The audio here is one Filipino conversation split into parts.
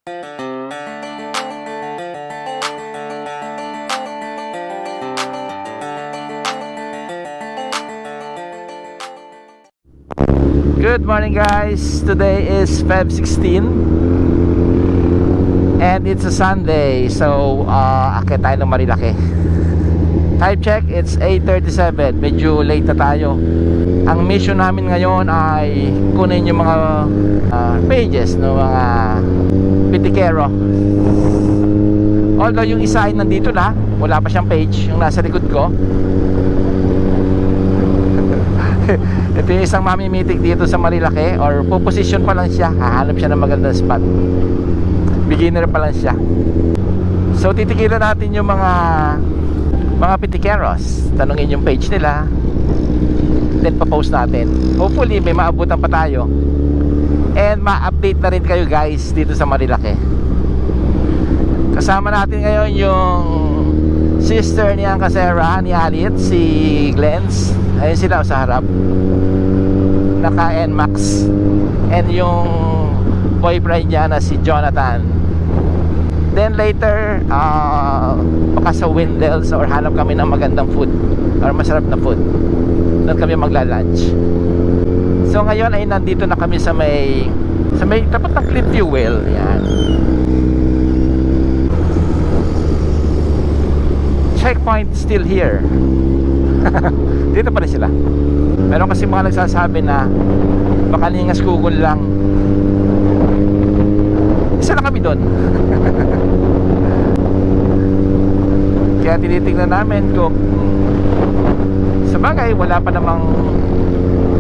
Good morning guys, today is Feb 16 and it's a Sunday, so akit tayo ng Marilaki. Time check, it's 8:37, medyo late na tayo. Ang mission namin ngayon ay kunin yung mga pages ng mga pitikero. Although yung isa ay nandito na, wala pa siyang page, yung nasa likod ko. Ito yung isang mamimitik dito sa Marilaki, or po-position pa lang siya, hahanap siya ng magandang spot. Beginner pa lang siya. So titikilan natin yung mga pitikeros, tanungin yung page nila, then pa-post natin. Hopefully may maabutan pa tayo, and ma-update na rin kayo guys dito sa Marilaki. Kasama natin ngayon yung sister ni Angkasera, ni Alit, si Glens. Ayun sila sa harap, naka NMAX, and yung boyfriend niya na si Jonathan. Then later baka sa Windels or hanap kami ng magandang food or masarap na food, doon kami magla-lunch. So ngayon ay nandito na kami sa may tapat ng Cliff Fuel. Yan, checkpoint still here. Dito pa rin sila. Meron kasi mga nagsasabi na baka lingas Google lang. Isa lang kami doon. Kaya tinitingnan namin kung sa bagay wala pa namang,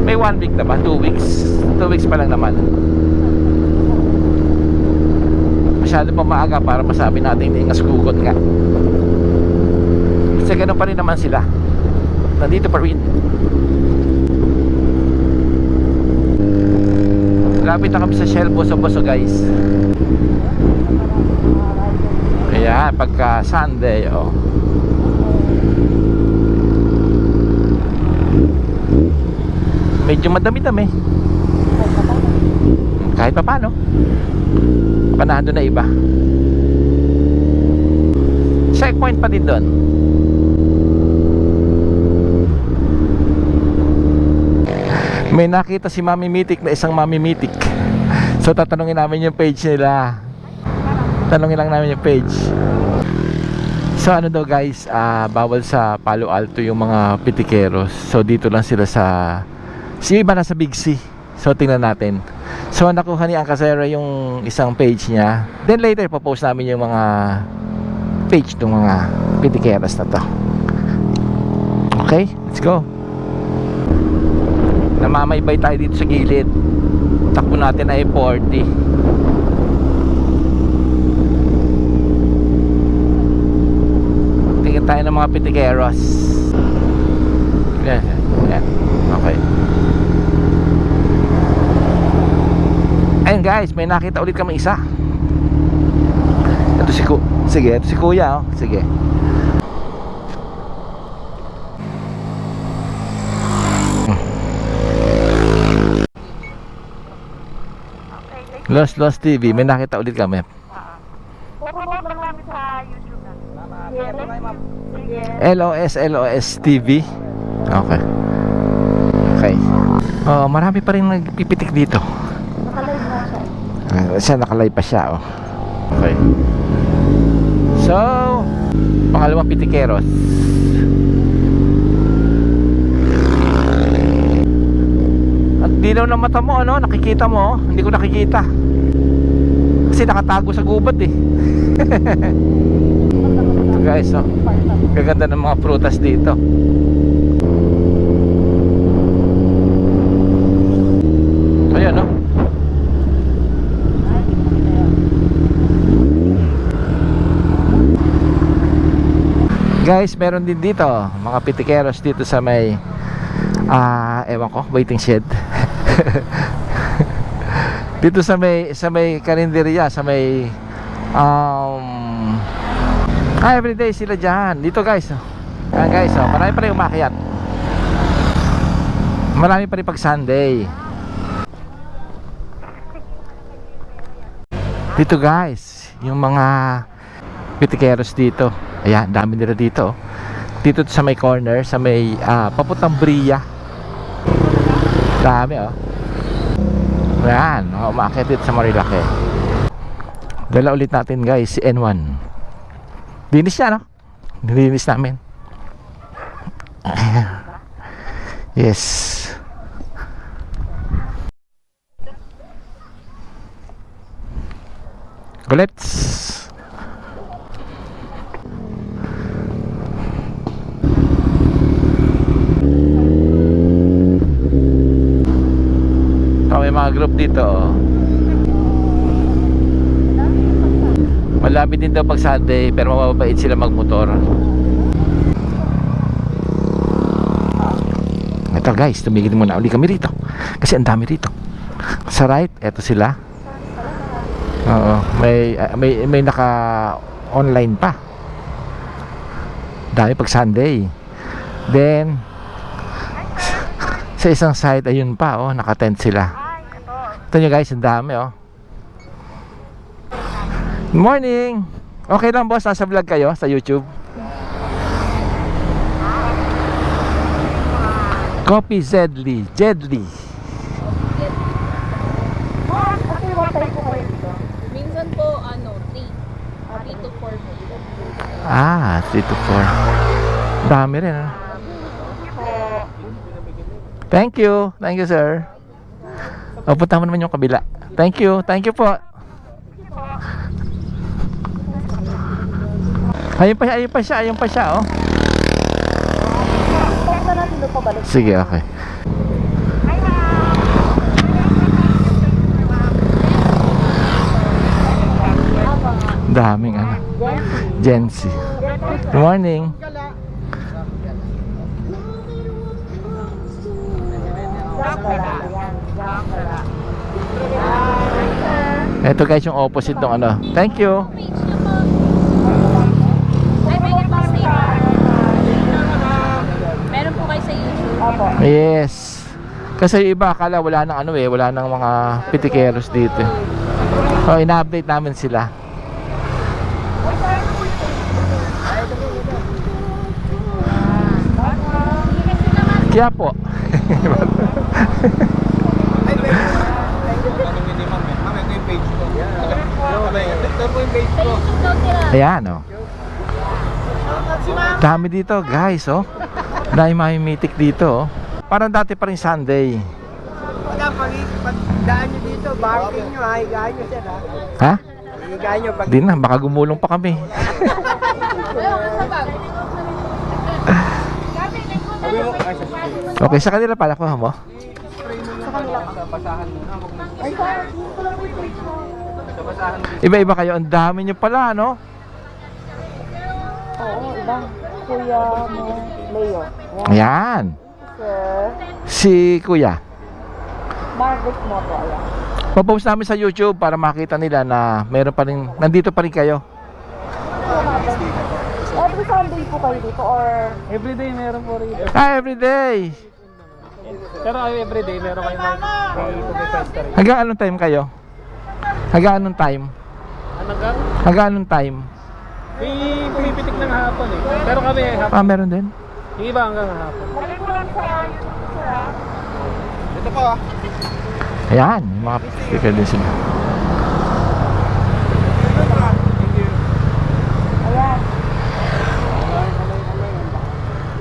may 1 week na ba? 2 weeks? 2 weeks pa lang naman. Masyado pa maaga para masabi natin lingas Google nga. Kasi ganun pa rin naman sila, nandito pa rin. Lapit na kami sa Shell Boso-Boso guys. Kaya pagka Sunday medyo madami-dami kahit pa paano. Panahon na iba. Checkpoint pa din doon. May nakita si Mami Mitik na isang Mami Mitik. So tatanungin namin yung page nila. Tanungin lang namin yung page. So ano daw guys, bawal sa Palo Alto yung mga pitikeros. So dito lang sila si iba na sa Big C. So tingnan natin. So nakuha ni Angkasera yung isang page niya. Then later popost namin yung mga page ng mga pitikeros na to. Okay, let's go. Namamaybay tayo dito sa gilid. Takbo natin ay 40. Tingin tayo ng mga pitikeros. Yan, yan. Okay. Ayun guys, may nakita ulit kami isa. Ito sige, ito si Kuya Sige. Lost TV, may nakita ulit kami. Pupunod lang namin sa YouTube na. LOS TV. Okay. Marami pa rin nagpipitik dito. Nakalive na siya. Nakalive pa siya. Okay. So, pangalawang pitikeros. At dinaw ng mata mo, nakikita mo. Hindi ko nakikita kasi nakatago sa gubat eh. Ito guys, gaganda ng mga prutas dito. Ayan guys, meron din dito mga pitikeros dito sa may ewan ko, waiting shed. Dito sa may karinderya, sa may everyday sila dyan. Dito guys, guys, marami pa rin umakyat. Marami pa rin pag Sunday. Dito guys, yung mga pitikeros dito. Ayan, dami nila dito. Dito sa may corner, sa may papuntang Bria. Dami oh. Ayan, umakit dito sa Marilake. Dala ulit natin guys, si N1. Linis siya, no? Nilinis namin. Yes. Let's may mga group dito oh. Malapit din daw pag Sunday, pero mababait sila magmotor. Ito guys, tumigil muna uli kami rito kasi ang dami rito. Sa right, eto sila. Oo, may naka online pa. Dami pag Sunday. Then sa isang side ayun pa oh, naka-tent sila. Ito nyo guys, ang dami oh. Good morning. Okay lang boss, nasa vlog kayo sa YouTube. Copy Zedley. Minsan po, 3 to 4 po. 3 to 4. Dami rin ah. Thank you sir. O, punta mo naman yung kabila. Thank you po. Ayun pa siya oh. Sige, okay. Daming ano. Jency. Good morning. Ito guys yung opposite ng ano. Thank you. Meron po kayo sa YouTube? Yes. Kasi yung iba akala wala nang ano wala nang mga pitikeros dito. So ina-update namin sila. Kaya po. Ayan oh. Dami dito guys oh. Dahil mamimitik dito oh. Parang dati pa rin Sunday. Pag daan nyo dito, barking nyo, higaan nyo sir Ha? Higaan nyo pag... Di na, baka gumulong pa kami. Okay, sa kanila pala ko mo? Iba-iba kayo, ang dami nyo pala, no? Oo, iba. Kuya mo, Leo. Ayan. Sir, Si Kuya. Marvick mo po, ayan. Papost namin sa YouTube para makita nila na meron pa rin, nandito pa rin kayo. Every Sunday po kayo dito or... Everyday meron po rito. Everyday. Pero everyday meron kayo may pesta rin. Hanggang anong time kayo? Hanggang anong time? Hanggang? Hanggang anong time? May pumipitik ng hapon eh. Pero kami hapon. Meron din. Yung iba hanggang hapon. Ito po ah. Ayan, yung mga sticker din sila. Ayan.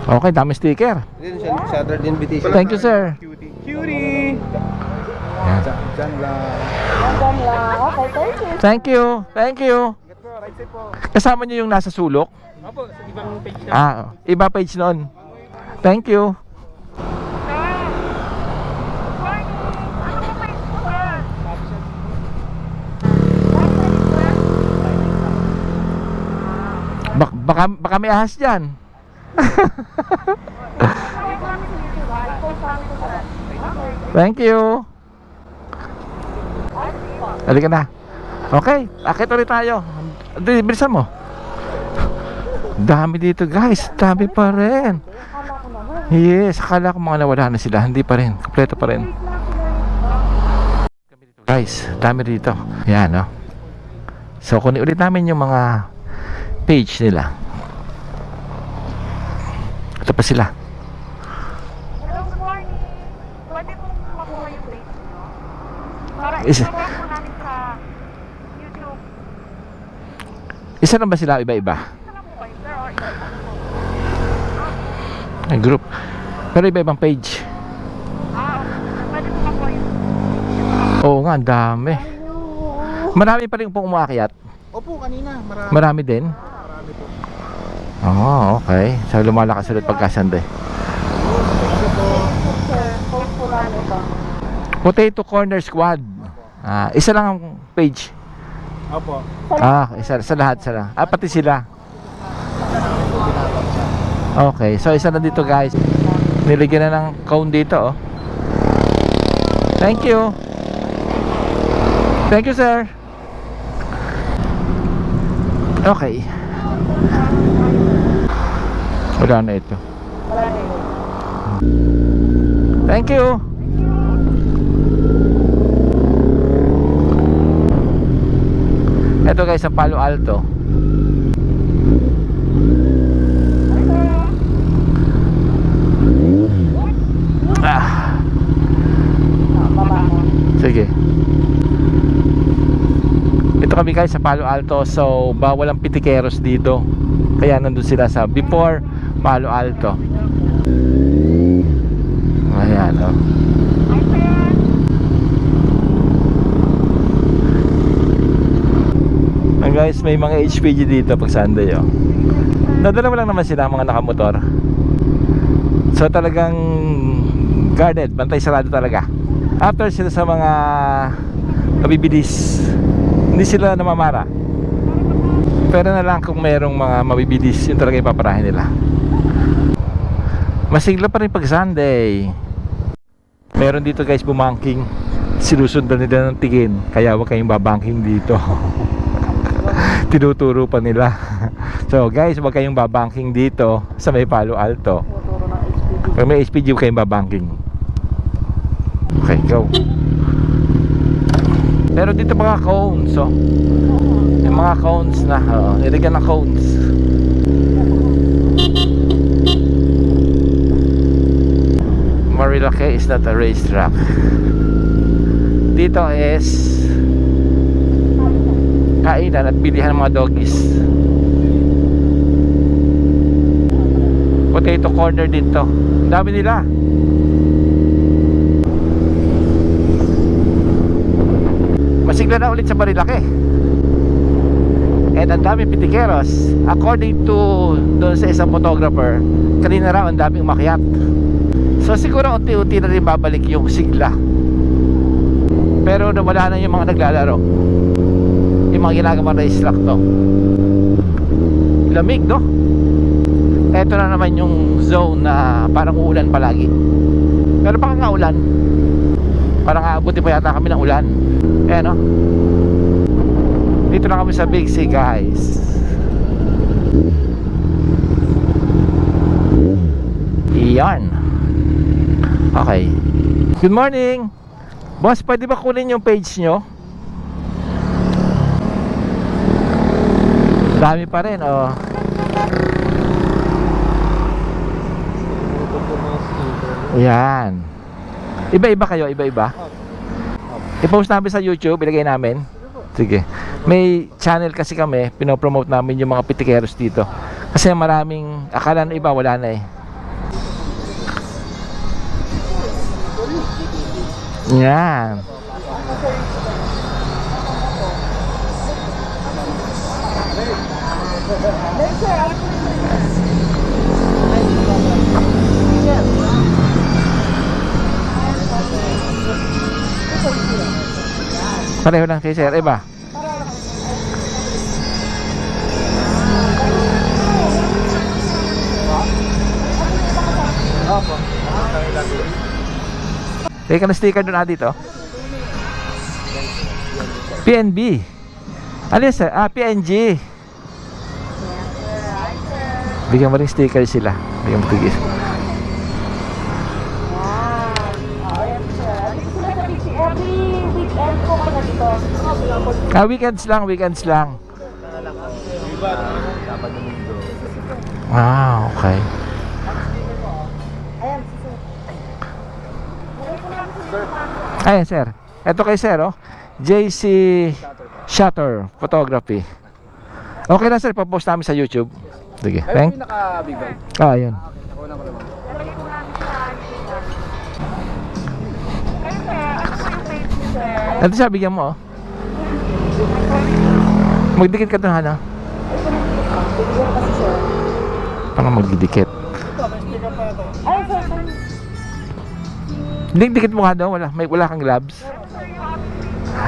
Okay, dami sticker. Saturday invitation. Thank you, sir. Cutie! Ayan. Diyan lang. Hanggang lang. Okay, thank you. Thank you. Right side po. Kasama niyo yung nasa sulok? Opo, sa ibang page na. Iba page noon. Thank you. Baka may ahas dyan. Thank you. Halika na. Okay, akit ulit tayo. Bilisan mo. Dami dito guys. Dami pa rin. Yes, akala ko mga nawala na sila. Hindi pa rin, kompleto pa rin. Guys, dami dito. Yan no. So kunin ulit namin yung mga page nila. Ito pa sila. Hello, good morning. Pwede pong makuha yung page nyo? Para Isa. i-share po namin sa YouTube. Isa lang ba sila? Iba-iba? Isa lang po kayo, sir, or iba-iba po? Ay, group. Pero iba-ibang page. Okay. Pwede po makuha yung Oo nga, ang dami. Marami pa rin pong umaakyat. Opo, kanina. Marami. Marami din. Marami po. Oo, okay. So lumalakas ulit pagka Sunday. Sir, post po namin ito. Potato Corner Squad. Isa lang ang page. Opo. Isa sa lahat sila. Pati sila. Okay, so isa na dito guys. Niligyan na ng cone dito, oh. Thank you. Thank you, sir. Okay. Wala na ito. Wala na yun. Thank you. Ito guys, sa Palo Alto. Baba mo. Sige. Ito kami guys sa Palo Alto. So bawal ang pitikeros dito. Kaya nandun sila sa before Palo Alto. Ayan, oh. Guys, may mga HPG dito pag Sunday, oh. Nadalawa lang naman sila mga nakamotor. So talagang guarded, bantay sarado talaga. After sila sa mga mabibilis, hindi sila namamara. Pero na lang kung merong mga mabibilis, yun talaga ipaparahin nila. Masigla pa rin pag Sunday. Meron dito guys bumangking. Sinusundan nila ng tingin. Kaya huwag kayong babangking dito. Tinuturo pa nila. So guys, huwag kayong babangking dito sa may Palo Alto. Tuturo ng HPD. Pag may HPG, huwag kayong babangking. Okay, go. Pero dito mga cones, oh. Yung mga cones na, nilagyan ng cones. Marilake is not a racetrack. Dito is kainan at bilihan ng mga doggies. Potato corner dito. Ang dami nila. Masigla na ulit sa Marilake. And ang daming pitikeros. According to doon sa isang photographer, kanina raw ang daming umakyat. So siguro unti-unti na rin babalik yung sigla. Pero nawala na yung mga naglalaro. Yung mga ginagawang racetrack to. Lamig, no? Eto na naman yung zone na parang uulan palagi. Pero baka nga ulan. Parang aabuti pa yata kami ng ulan. Eh, no? Dito na kami sa Big C, guys. Iyan. Okay. Good morning. Boss, pwede ba kunin yung page nyo? Dami pa rin, oh. Ayan. Iba-iba kayo, iba-iba. I-post namin sa YouTube, ilagay namin. Sige. May channel kasi kami, pinopromote namin yung mga pitikeros dito. Kasi maraming, akala na iba, wala na eh. Yan. Pareho lang kay sir, iba. Opo. Teka na sticker doon dito. PNB. Ano yun sir? PNG. Bigyan mo rin sticker sila. Bigyan mo tigis. Ayan, sir. Dito sila sa beach. Every weekend po kayo dito. Weekends lang. Ah, okay. Ayan, sir. Ito kay sir, oh. JC Shutter Photography. Okay na, sir. Papost namin sa YouTube. Sige. Thank. Ah, yun. Lalagay po namin sa YouTube. Ayun, sir. Ano po yung page niyo, sir? Ito siya, bigyan mo, oh. Magdikit ka doon, Hana. Paano magdidikit? Ay, sir, sir. Dikit mo nga daw, wala kang gloves.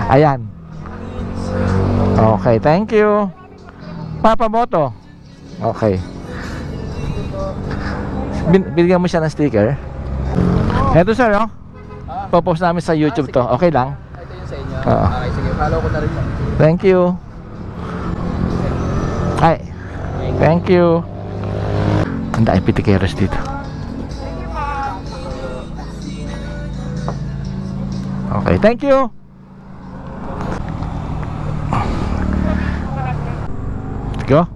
Ayan. Okay, thank you. Papa Moto. Okay. Binigyan mo siya ng sticker. Eto, sir, oh. Popost namin sa YouTube to. Okay lang? Ito yung sa inyo. Oo. Okay, sige. Follow ko na rin po. Thank you. Hi. Thank you. Ang dahil pitikeros dito. Okay, thank you. Go.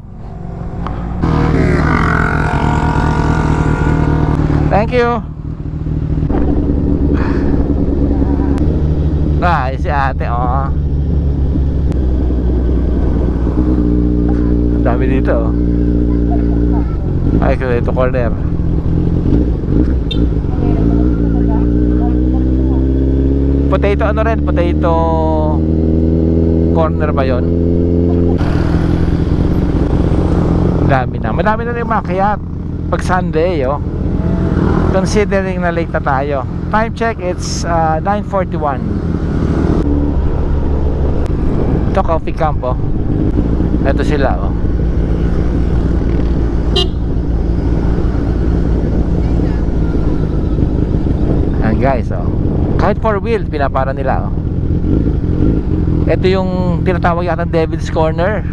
Thank you. Si ate, oh. Ang dami dito, oh. Ay, ito corner. Potato ano rin? Potato corner ba yon? Madami na rin makiat pag Sunday, oh. Considering na late na tayo. Time check, it's 9:41. Ito coffee camp, oh. Ito sila, oh. Ayan guys, oh. Kahit 4-wheel pinapara nila, oh. Ito yung tinatawag yata Devil's Corner.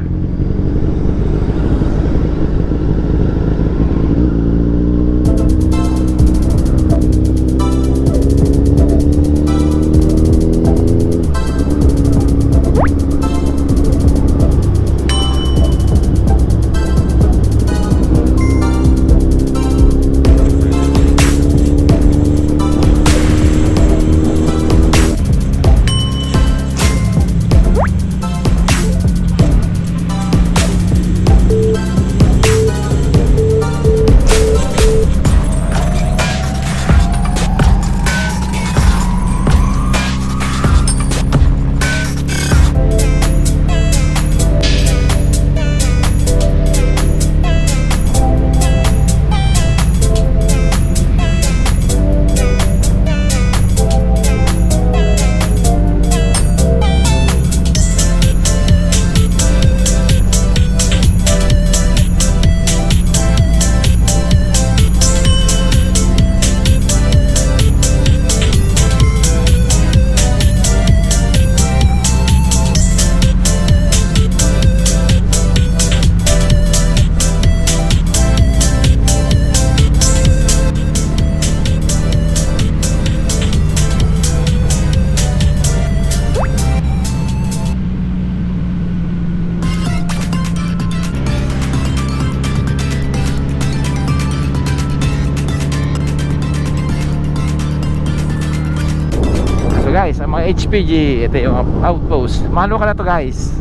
Guys, ang mga HPG, ito yung outpost. Mano ka na to, guys.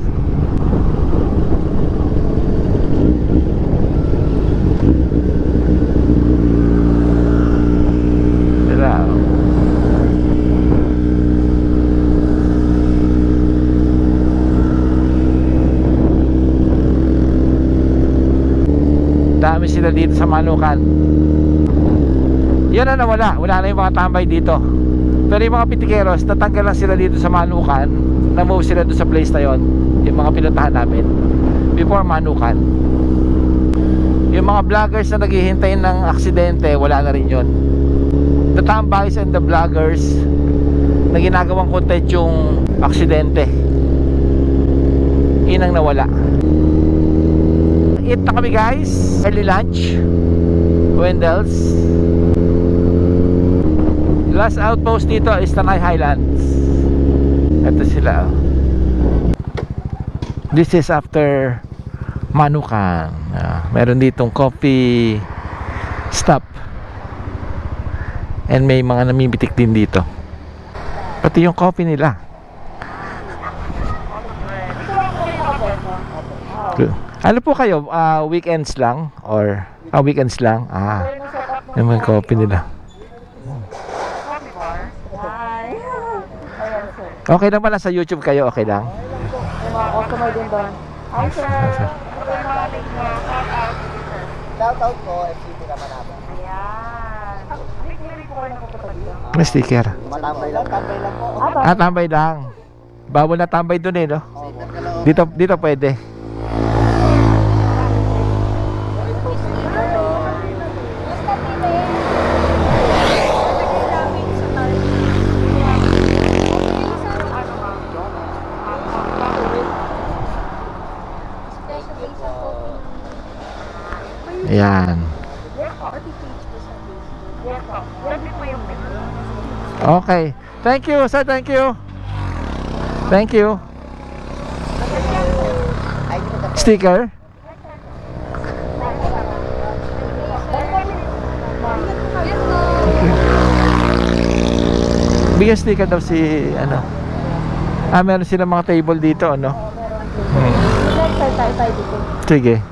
Tira. Dami sila dito sa Manukan. Yan na nawala. Wala na yung mga tambay dito. Pero yung mga pitikeros, natanggal lang sila dito sa Manukan. Na-move sila doon sa place na yon. Yung mga pinuntahan namin before Manukan. Yung mga vloggers na naghihintay ng aksidente, wala na rin yon. The tambays and the vloggers na ginagawang content yung aksidente, yun ang nawala. Eat na kami, guys. Early lunch, Wendell's. Last outpost dito is Tanay Highlands. Ito sila, oh. This is after Manukan. Meron ditong coffee stop. And may mga namibitik din dito. Pati yung coffee nila. Ano po kayo? Weekends lang? Or weekends lang? Yung mga coffee nila. Okay lang pala sa YouTube kayo? Okay lang? Customer din doon. Hi, sir. Shoutout ko, FCP naman namin. Ayan. Hindi po kayo napupunta dito. May sticker. Matambay lang po. Tambay lang. Bawal na tambay dun eh, no? Dito pwede. Ayan. Okay. Thank you, sir. Thank you. Thank you. Sticker? Bigyan sticker daw si ano. Meron silang mga table dito, ano? Sige.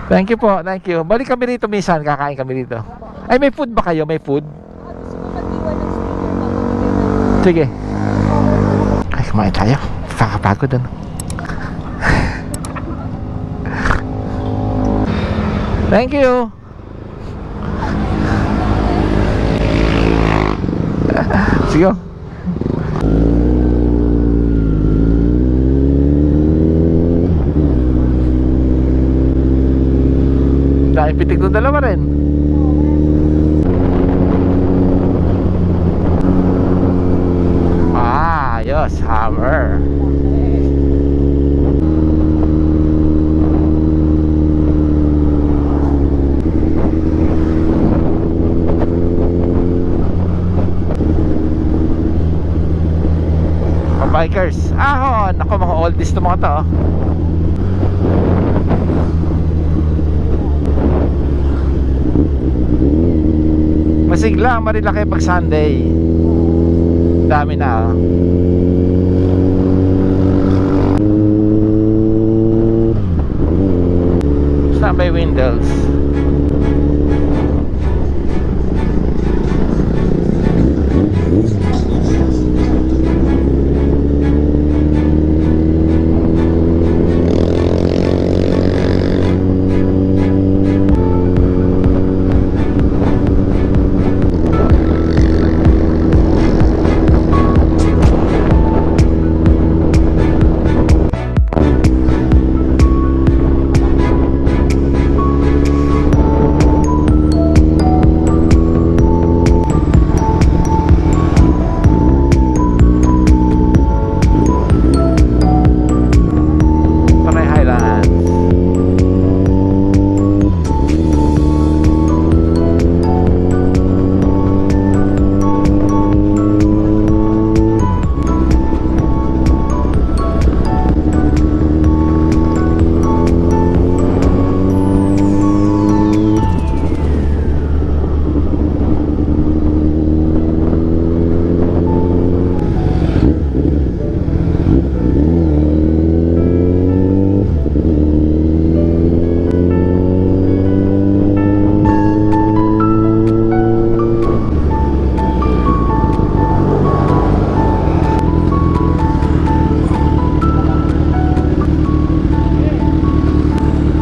Thank you po, thank you. Balik kami rito minsan, kakain kami rito. Ay, may food ba kayo? May food? Sige. Ay, kumain tayo. Kakapagod, ano? Thank you. Sige. Dahil pitik ng dalawa rin. Ayos, hammer. Bikers. Nako, mga oldies to mga to. Masigla, marilaki pag Sunday. Dami na. Standby windows.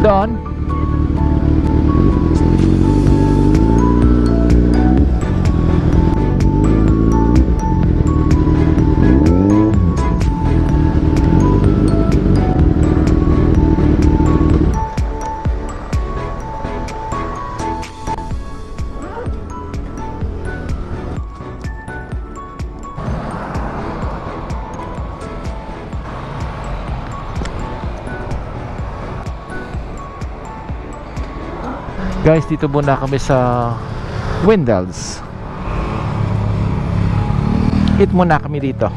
Doon. Guys, dito muna kami sa Wendell's. Eat muna kami dito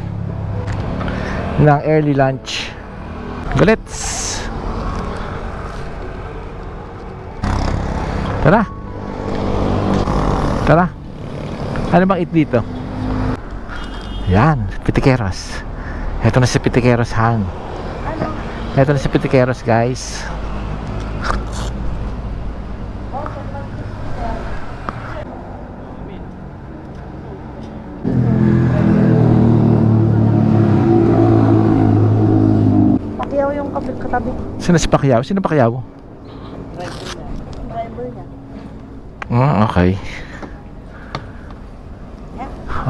ng early lunch. Galets. Tara. Tara. Ano bang eat dito? Yan, Pitikeros. Ito na si Pitikeros hang. Ito na si Pitikeros, guys. Pakiyaw yung katabi. Sino si Pacquiao? Sino Pacquiao? Driver niya. Okay.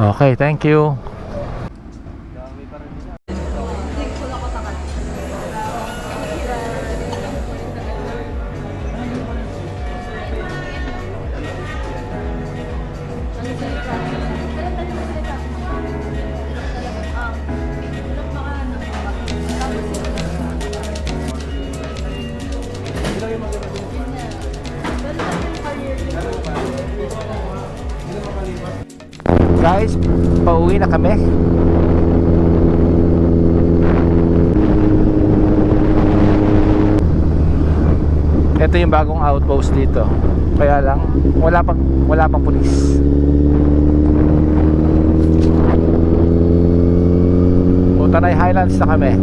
Okay, thank you. Guys, pauwi na kami. Ito yung bagong outpost dito. Kaya lang wala pang pulis. Tanay Highlands na kami.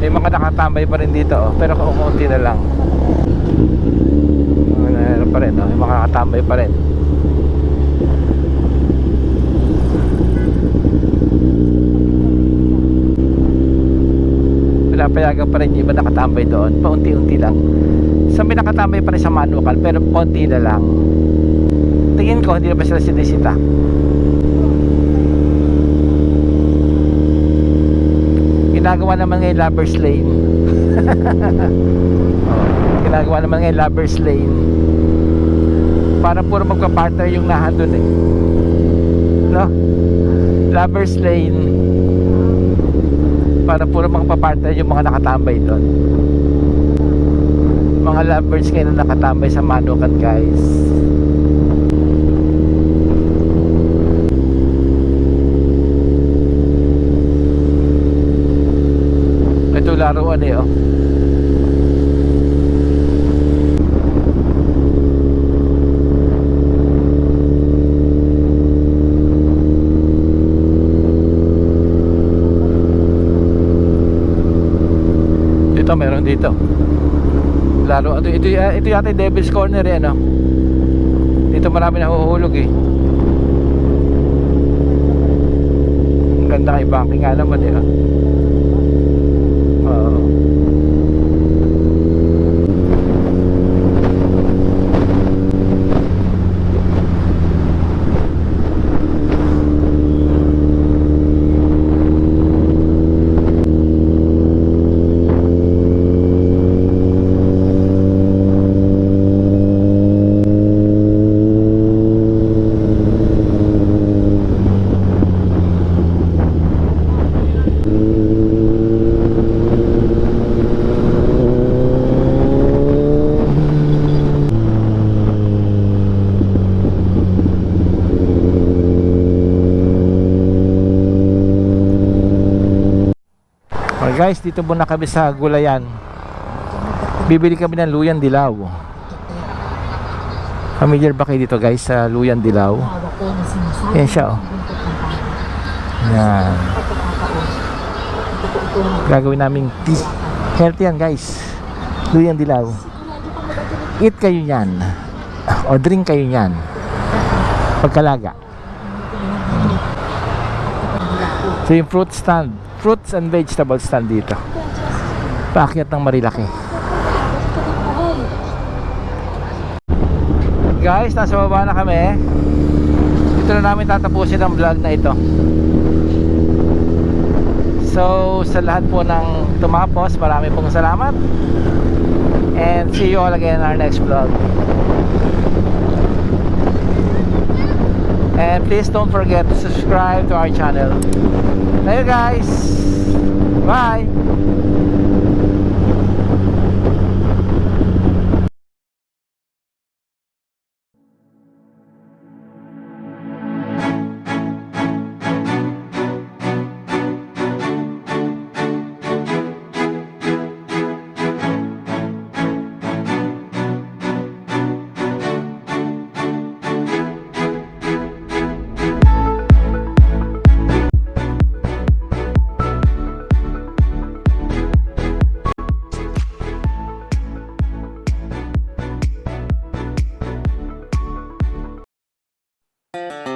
May mga nakatambay pa rin dito, oh, pero kumunti na lang. Ano pa rin, oh, may mga nakatambay pa rin. Pinapayagan pa rin yung iba nakatambay doon, paunti-unti lang. Sa may nakatambay pa rin sa Manukan, pero konti na lang. Tingin ko hindi na ba sila sinisita. Ginagawa naman ngayon Lovers Lane. Ginagawa naman ngayon Lovers Lane para puro magpa-partner yung nahandun eh, no? Lovers Lane para puro magpa-partner yung mga nakatambay doon. Mga lovers ngayon na nakatambay sa Manukan, guys. Ito laruan eh, oh. Dito, meron dito. Laro, ito yata yung Devil's Corner eh, ano? Dito marami nahuhulog eh. Ang ganda ng banking nga naman eh, oh. Oo. Guys, dito muna kami sa Gulayan. Bibili kami ng Luyan Dilaw. Familiar ba kayo dito, guys, sa Luyan Dilaw? Yan siya, oh. Yan. Gagawin naming tea. Healthy yan, guys. Luyan Dilaw. Eat kayo yan. O drink kayo yan. Pagkalaga. So yung fruit stand, fruits and vegetable stand dito. Paakyat ng Marilaki. Guys, nasa baba na kami. Dito na namin tatapusin ang vlog na ito. So sa lahat po ng tumapos, marami pong salamat. And see you all again in our next vlog. And please don't forget to subscribe to our channel. Thank you, guys. Bye. Bye.